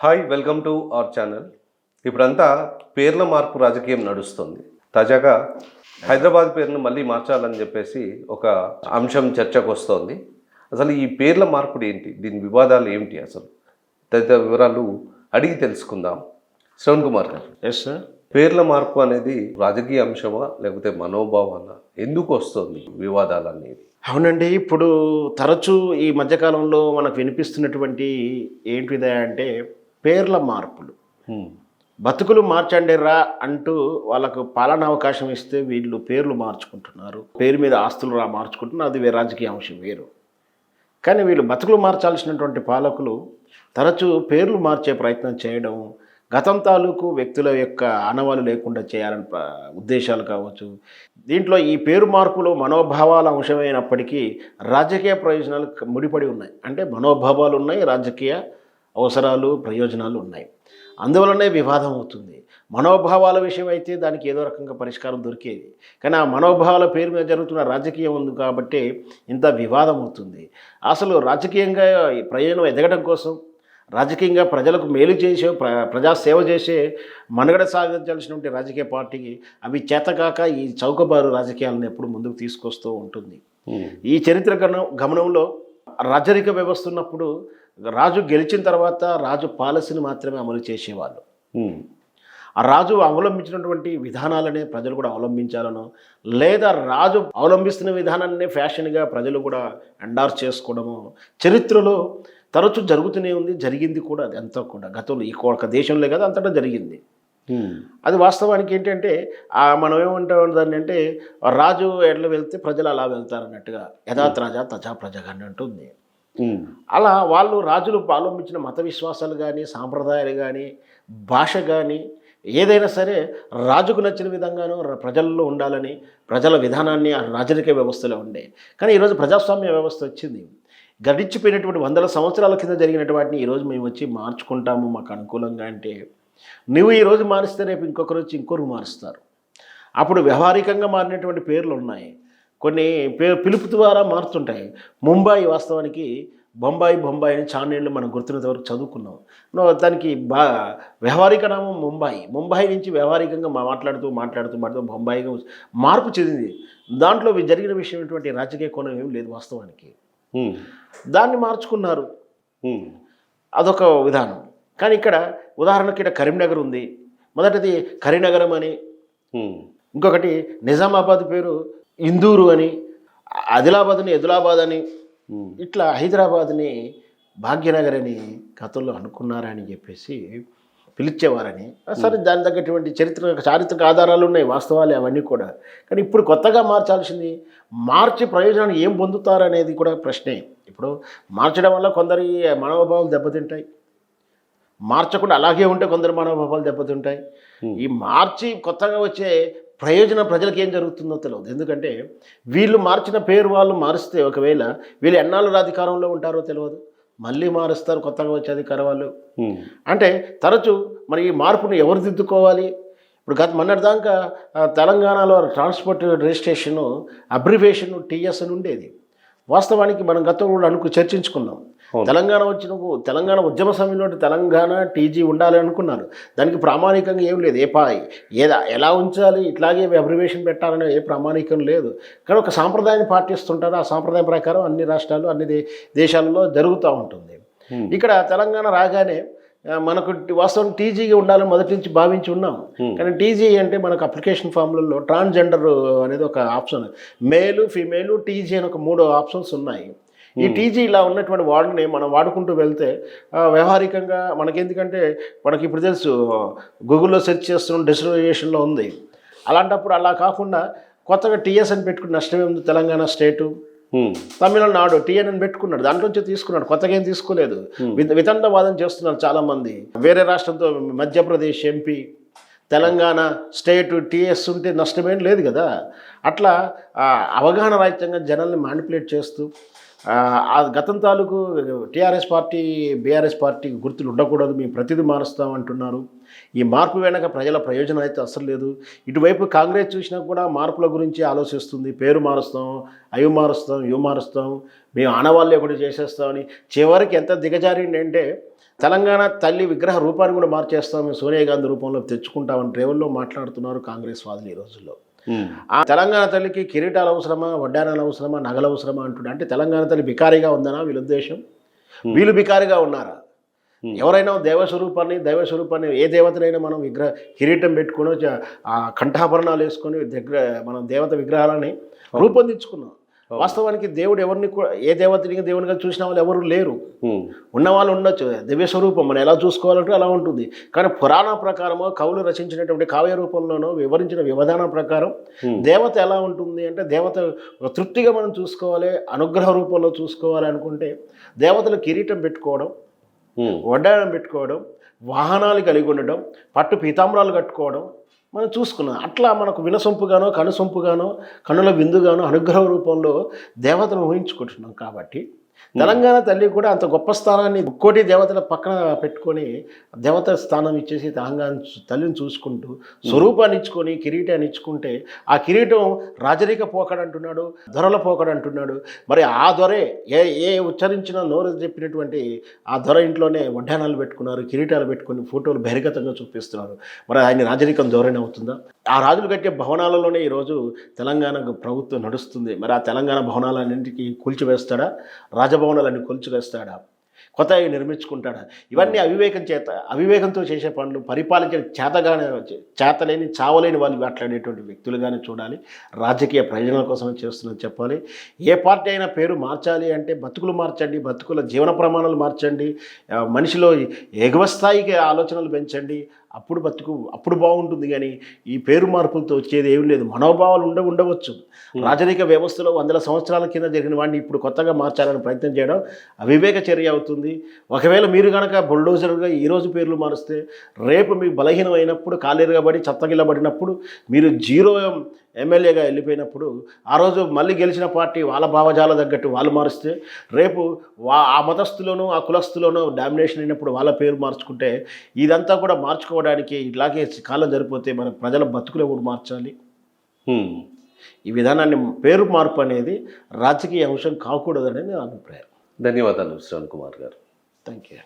Hi welcome to our channel. ఇప్పుడంతా పేర్ల మార్పు రాజకీయం నడుస్తుంది. తాజాగా హైదరాబాద్ పేరును మళ్ళీ మార్చాలని చెప్పేసి ఒక అంశం చర్చకు వస్తోంది. అసలు ఈ పేర్ల మార్పుడు ఏంటి, దీని వివాదాలు ఏమిటి, అసలు తదితర వివరాలు అడిగి తెలుసుకుందాం. శ్రవణ్ కుమార్ గారు, ఎస్ సార్. పేర్ల మార్పు అనేది రాజకీయ అంశమా లేకపోతే మనోభావాలా, ఎందుకు వస్తుంది వివాదాలు అనేది? అవునండి, ఇప్పుడు తరచూ ఈ మధ్యకాలంలో మనకు వినిపిస్తున్నటువంటి ఏంటిదే అంటే పేర్ల మార్పులు. బతుకులు మార్చండి రా అంటూ వాళ్ళకు పాలన అవకాశం ఇస్తే వీళ్ళు పేర్లు మార్చుకుంటున్నారు, పేరు మీద ఆస్తులు మార్చుకుంటున్నారు. అది రాజకీయ అంశం వేరు. కానీ వీళ్ళు బతుకులు మార్చాల్సినటువంటి పాలకులు తరచూ పేర్లు మార్చే ప్రయత్నం చేయడం, గతం తాలూకు వ్యక్తుల యొక్క ఆనవాలు లేకుండా చేయాలని ఉద్దేశాలు కావచ్చు. దీంట్లో ఈ పేరు మార్పులు మనోభావాల అంశమైనప్పటికీ రాజకీయ ప్రయోజనాలు ముడిపడి ఉన్నాయి. అంటే మనోభావాలు ఉన్నాయి, రాజకీయ అవసరాలు ప్రయోజనాలు ఉన్నాయి. అందువలనే వివాదం అవుతుంది. మనోభావాల విషయం అయితే దానికి ఏదో రకంగా పరిష్కారం దొరికేది. కానీ ఆ మనోభావాల పేరు మీద జరుగుతున్న రాజకీయం ఉంది కాబట్టి ఇంత వివాదం అవుతుంది. అసలు రాజకీయంగా ప్రయోజనం ఎదగడం కోసం, రాజకీయంగా ప్రజలకు మేలు చేసే ప్రజాసేవ చేసే మనుగడ సాగించాల్సినటువంటి రాజకీయ పార్టీకి అవి చేతకాక ఈ చౌకబారు రాజకీయాలను ఎప్పుడు ముందుకు తీసుకొస్తూ ఉంటుంది. ఈ చరిత్ర గమనంలో రాజరిక వ్యవస్థ ఉన్నప్పుడు రాజు గెలిచిన తర్వాత రాజు పాలసీని మాత్రమే అమలు చేసేవాళ్ళు. ఆ రాజు అవలంబించినటువంటి విధానాలనే ప్రజలు కూడా అవలంబించాలనో, లేదా రాజు అవలంబిస్తున్న విధానాన్నే ఫ్యాషన్గా ప్రజలు కూడా ఎండార్స్ చేసుకోవడమో చరిత్రలో తరచూ జరుగుతూనే ఉంది. జరిగింది కూడా. అది అంతా కూడా గతంలో ఈ ఒక దేశంలో కదా అంతటా జరిగింది. అది వాస్తవానికి ఏంటంటే మనం ఏమంటాం దాన్ని అంటే రాజు ఎట్లా వెళ్తే ప్రజలు అలా వెళ్తారన్నట్టుగా, యథాత్ రాజా తథా ప్రజగా అని అంటుంది. అలా వాళ్ళు రాజులు అవలంబించిన మత విశ్వాసాలు కానీ, సాంప్రదాయాలు కానీ, భాష కానీ ఏదైనా సరే రాజుకు నచ్చిన విధంగానూ ప్రజల్లో ఉండాలని ప్రజల విధానాన్ని ఆ రాజరిక వ్యవస్థలో ఉండే. కానీ ఈరోజు ప్రజాస్వామ్య వ్యవస్థ వచ్చింది. గడిచిపోయినటువంటి వందల సంవత్సరాల కింద జరిగినటువంటి వాటిని ఈరోజు మేము వచ్చి మార్చుకుంటాము మాకు అనుకూలంగా అంటే, నువ్వు ఈరోజు మారిస్తే రేపు ఇంకొకరు వచ్చి ఇంకొకరు మారుస్తారు. అప్పుడు వ్యవహారికంగా మారినటువంటి పేర్లు ఉన్నాయి, కొన్ని పిలుపు ద్వారా మారుతుంటాయి. ముంబాయి వాస్తవానికి బొంబాయి అని చానేళ్ళు మనం గుర్తున్నంత వరకు చదువుకున్నాం. దానికి వ్యవహారిక నామం ముంబాయి నుంచి వ్యవహారికంగా మాట్లాడుతూ బొంబాయిగా మార్పు చెందింది. దాంట్లో జరిగిన విషయం ఎటువంటి రాజకీయ కోణం ఏమి లేదు వాస్తవానికి. దాన్ని మార్చుకున్నారు, అదొక విధానం. కానీ ఇక్కడ ఉదాహరణకి ఇక్కడ కరీంనగర్ ఉంది, మొదటిది కరీంనగరం అని, ఇంకొకటి నిజామాబాద్ పేరు ఇందూరు అని, ఆదిలాబాద్ని ఎదులాబాద్ అని, ఇట్లా హైదరాబాద్ని భాగ్యనగర్ అని గతంలో అనుకున్నారని చెప్పేసి పిలిచేవారని. సరే, దాని తగ్గటువంటి చారిత్రక ఆధారాలు ఉన్నాయి, వాస్తవాలే అవన్నీ కూడా. కానీ ఇప్పుడు కొత్తగా మార్చాల్సింది, మార్చి ప్రయోజనాన్ని ఏం పొందుతారనేది కూడా ప్రశ్నే. ఇప్పుడు మార్చడం వల్ల కొందరి మనోభావాలు దెబ్బతింటాయి, మార్చకుండా అలాగే ఉంటే కొందరి మనోభావాలు దెబ్బతింటాయి. ఈ మార్చి కొత్తగా వచ్చే ప్రయోజనం ప్రజలకు ఏం జరుగుతుందో తెలియదు. ఎందుకంటే వీళ్ళు మార్చిన పేరు వాళ్ళు మారిస్తే ఒకవేళ వీళ్ళు ఎన్నాళ్ళు అధికారంలో ఉంటారో తెలియదు, మళ్ళీ మారుస్తారు కొత్తగా వచ్చే అధికారం వాళ్ళు. అంటే తరచూ మరి ఈ మార్పును ఎవరు దిద్దుకోవాలి? ఇప్పుడు మొన్నటిదాకా తెలంగాణలో ట్రాన్స్పోర్ట్ రిజిస్ట్రేషను అబ్రివేషన్ టీఎస్ అని ఉండేది. వాస్తవానికి మనం గతంలో కూడా చర్చించుకున్నాం. తెలంగాణ ఉద్యమ సమయంలో తెలంగాణ టీజీ ఉండాలి అనుకున్నారు. దానికి ప్రామాణికంగా ఏం లేదు. ఎలా ఉంచాలి, ఇట్లాగే అబ్రివేషన్ పెట్టాలనే ఏ ప్రామాణికం లేదు. కానీ ఒక సాంప్రదాయాన్ని పాటిస్తుంటారు. ఆ సాంప్రదాయం ప్రకారం అన్ని రాష్ట్రాలు అన్ని దేశాలలో జరుగుతూ ఉంటుంది. ఇక్కడ తెలంగాణ రాగానే మనకు వాస్తవం టీజీగా ఉండాలని మొదటి నుంచి భావించి ఉన్నాం. కానీ టీజీ అంటే మనకు అప్లికేషన్ ఫామ్లలో ట్రాన్స్జెండర్ అనేది ఒక ఆప్షన్, మేలు ఫీమేలు టీజీ అని ఒక 3 ఆప్షన్స్ ఉన్నాయి. ఈ టీజీ ఇలా ఉన్నటువంటి వార్డుని మనం వాడుకుంటూ వెళ్తే వ్యవహారికంగా మనకెందుకంటే మనకి ఇప్పుడు తెలుసు, గూగుల్లో సెర్చ్ చేస్తున్నాం, డిస్క్రిమినేషన్లో ఉంది. అలాంటప్పుడు అలా కాకుండా కొత్తగా టీఎస్ అని పెట్టుకుని నష్టమే ఉంది. తెలంగాణ స్టేటు, తమిళనాడు టీఎన్ అని పెట్టుకున్నాడు, దాంట్లోంచి తీసుకున్నాడు, కొత్తగా ఏం తీసుకోలేదు. వితండవాదం చేస్తున్నారు చాలామంది. వేరే రాష్ట్రంతో Madhya Pradesh MP, Telangana state TS ఉంటే నష్టమేం లేదు కదా. అట్లా అవగాహన రాహిత్యంగా జనాల్ని మ్యానిపులేట్ చేస్తూ ఆ గతం తాలూకు టీఆర్ఎస్ పార్టీ బీఆర్ఎస్ పార్టీ గుర్తులు ఉండకూడదు, మేము ప్రతిదీ మారుస్తామంటున్నారు. ఈ మార్పు వెనక ప్రజల ప్రయోజనం అయితే అసలు లేదు. ఇటువైపు కాంగ్రెస్ చూసినా కూడా మార్పుల గురించి ఆలోచిస్తుంది. పేరు మారుస్తాం, అవి మారుస్తాం, ఇవి మారుస్తాం, మేము ఆనవాళ్ళు ఒకటి చేసేస్తామని చివరికి ఎంత దిగజారింది అంటే తెలంగాణ తల్లి విగ్రహ రూపాన్ని కూడా మార్చేస్తాం, మేము సోనియా గాంధీ రూపంలో తెచ్చుకుంటామని రేవుల్లో మాట్లాడుతున్నారు కాంగ్రెస్ వాదులు ఈ రోజుల్లో. ఆ తెలంగాణ తల్లికి కిరీటాలు అవసరమా, వడ్డానాలు అవసరమా, నగలు అవసరమా అంటుండే. అంటే తెలంగాణ తల్లి బికారిగా ఉందనా వీళ్ళ ఉద్దేశం? వీళ్ళు బికారిగా ఉన్నారా? ఎవరైనా దైవస్వరూపాన్ని ఏ దేవతనైనా మనం కిరీటం పెట్టుకుని ఆ కంఠాభరణాలు వేసుకొని మనం దేవత విగ్రహాలని రూపొందించుకున్నాం. వాస్తవానికి దేవుడు ఎవరిని కూడా ఏ దేవతని దేవునిగా చూసిన వాళ్ళు ఎవరు లేరు. ఉన్నవాళ్ళు ఉండొచ్చు, దివ్య స్వరూపం మనం ఎలా చూసుకోవాలంటే అలా ఉంటుంది. కానీ పురాణ ప్రకారమో కవులు రచించినటువంటి కావ్య రూపంలోనో వివరించిన విధానం ప్రకారం దేవత ఎలా ఉంటుంది అంటే దేవత తృప్తిగా మనం చూసుకోవాలి, అనుగ్రహ రూపంలో చూసుకోవాలి అనుకుంటే దేవతలు కిరీటం పెట్టుకోవడం, వడ్డానం పెట్టుకోవడం, వాహనాలు కలిగి ఉండడం, పట్టు పీతాంబరాలు కట్టుకోవడం మనం చూసుకున్నాం. అట్లా మనకు వినసొంపుగానో కనుసొంపుగానో కనుల విందుగానో అనుగ్రహ రూపంలో దేవతను ఊహించుకుంటున్నాం. కాబట్టి తెలంగాణ తల్లి కూడా అంత గొప్ప స్థానాన్ని ఒక్కోటి దేవతల పక్కన పెట్టుకొని దేవత స్థానం ఇచ్చేసి తెలంగాణ తల్లిని చూసుకుంటూ స్వరూపాన్ని ఇచ్చుకొని కిరీటాన్ని ఇచ్చుకుంటే ఆ కిరీటం రాజరిక పోకడ అంటున్నాడు, దొరల పోకడ అంటున్నాడు. మరి ఆ దొరే ఏ ఉచ్చరించిన నోరు చెప్పినటువంటి ఆ దొర ఇంట్లోనే వడ్డానాలు పెట్టుకున్నారు, కిరీటాలు పెట్టుకుని ఫోటోలు బహిర్గతంగా చూపిస్తున్నారు. మరి ఆయన రాజరికం ధోరణి అవుతుందా? ఆ రాజులు కట్టే భవనాలలోనే ఈరోజు తెలంగాణ ప్రభుత్వం నడుస్తుంది. మరి ఆ తెలంగాణ భవనాలన్నింటికి కూల్చివేస్తాడా? రాజభవనాలన్నీ కూల్చివేస్తాడా? కొత్తవి నిర్మించుకుంటాడా? ఇవన్నీ అవివేకంతో చేసే పనులు. పరిపాలించిన చేతలేని చావలేని వాళ్ళు మాట్లాడేటువంటి వ్యక్తులుగానే చూడాలి. రాజకీయ ప్రయోజనాల కోసమే చేస్తున్నది చెప్పాలి. ఏ పార్టీ అయినా పేరు మార్చాలి అంటే బతుకులు మార్చండి, బతుకుల జీవన ప్రమాణాలు మార్చండి, మనిషిలో ఎగువ స్థాయికి ఆలోచనలు పెంచండి. అప్పుడు బాగుంటుంది. కానీ ఈ పేరు మార్పులతో వచ్చేది ఏం లేదు. మనోభావాలు ఉండవచ్చు. రాజరిక వ్యవస్థలో 100 సంవత్సరాల కింద జరిగిన వాడిని ఇప్పుడు కొత్తగా మార్చాలని ప్రయత్నం చేయడం అవివేక చర్య అవుతుంది. ఒకవేళ మీరు కనుక బుల్డోజర్గా ఈరోజు పేర్లు మారుస్తే రేపు మీకు బలహీనం అయినప్పుడు, కాలేరుగాబడి చెత్తగిల్లబడినప్పుడు, మీరు 0 ఎమ్మెల్యేగా వెళ్ళిపోయినప్పుడు ఆ రోజు మళ్ళీ గెలిచిన పార్టీ వాళ్ళ భావజాల తగ్గట్టు వాళ్ళు మారుస్తే రేపు ఆ మతస్థులోనూ ఆ కులస్థులోనూ డామినేషన్ అయినప్పుడు వాళ్ళ పేరు మార్చుకుంటే ఇదంతా కూడా మార్చుకోవడానికి ఇలాగే కాలం జరిగిపోతే మన ప్రజల బతుకులు ఎవరు మార్చాలి? ఈ విధానాన్ని పేరు మార్పు అనేది రాజకీయ అంశం కాకూడదనేది నా అభిప్రాయం. ధన్యవాదాలు శ్రవణ్ కుమార్ గారు. Thank you.